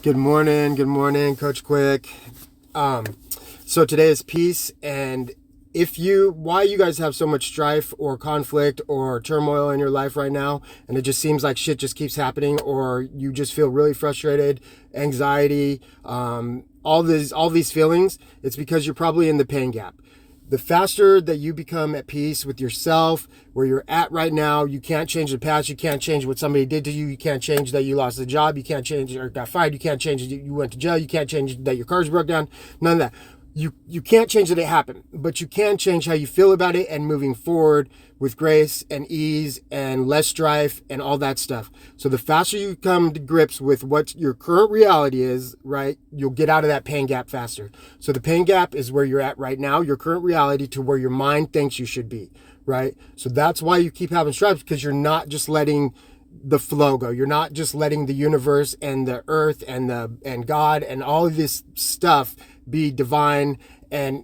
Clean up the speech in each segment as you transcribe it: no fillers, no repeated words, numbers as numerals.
Good morning, Coach Quick. So today is peace, and why you guys have so much strife or conflict or turmoil in your life right now, and it just seems like shit just keeps happening, or you just feel really frustrated, anxiety, all these feelings, it's because you're probably in the pain gap. The faster that you become at peace with yourself, where you're at right now, you can't change the past. You can't change what somebody did to you. You can't change that you lost a job. You can't change or got fired. You can't change that you went to jail. You can't change that your cars broke down. None of that. You can't change that it happened, but you can change how you feel about it and moving forward with grace and ease and less strife and all that stuff. So the faster you come to grips with what your current reality is, right, you'll get out of that pain gap faster. So the pain gap is where you're at right now, your current reality, to where your mind thinks you should be, right? So that's why you keep having strife, because you're not just letting the flow go. You're not just letting the universe and the earth and God and all of this stuff be divine and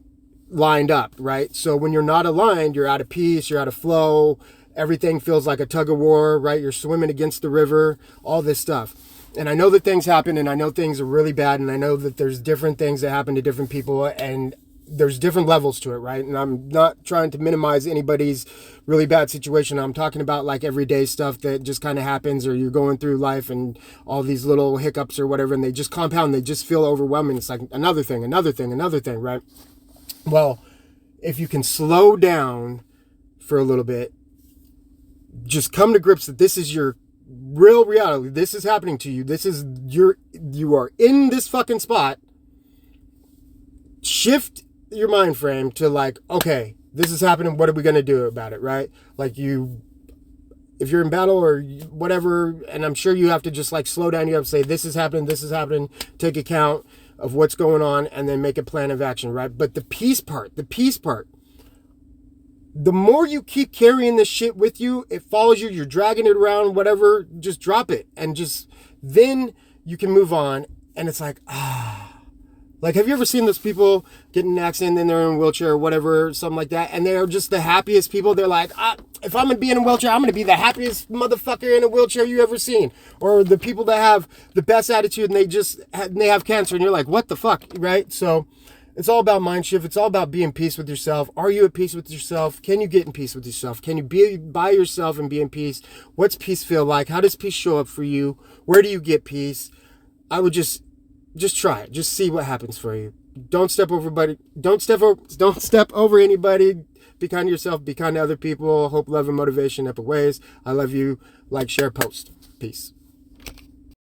lined up, right? So when you're not aligned, you're out of peace, you're out of flow, everything feels like a tug of war, right? You're swimming against the river, all this stuff. And I know that things happen, and I know things are really bad, and I know that there's different things that happen to different people, and there's different levels to it, right? And I'm not trying to minimize anybody's really bad situation. I'm talking about like everyday stuff that just kind of happens, or you're going through life and all these little hiccups or whatever, and they just compound, they just feel overwhelming. It's like another thing, right? Well, if you can slow down for a little bit, just come to grips that this is your real reality. This is happening to you. You are in this fucking spot. Shift your mind frame to like, okay, this is happening. What are we going to do about it? Right? Like if you're in battle or whatever, and I'm sure you have to just like slow down. You have to say, this is happening, take account of what's going on, and then make a plan of action, right? But the peace part, the more you keep carrying this shit with you, it follows you, you're dragging it around, whatever, just drop it. And just, then you can move on. And it's like, like, have you ever seen those people get in an accident and they're in a wheelchair or whatever, something like that, and they're just the happiest people? They're like, if I'm going to be in a wheelchair, I'm going to be the happiest motherfucker in a wheelchair you ever seen. Or the people that have the best attitude, and they have cancer, and you're like, what the fuck, right? So it's all about mind shift. It's all about being in peace with yourself. Are you at peace with yourself? Can you get in peace with yourself? Can you be by yourself and be in peace? What's peace feel like? How does peace show up for you? Where do you get peace? I would just try it. Just see what happens for you. Don't step over anybody. Be kind to yourself. Be kind to other people. Hope, love, and motivation, epic ways. I love you. Like, share, post. Peace.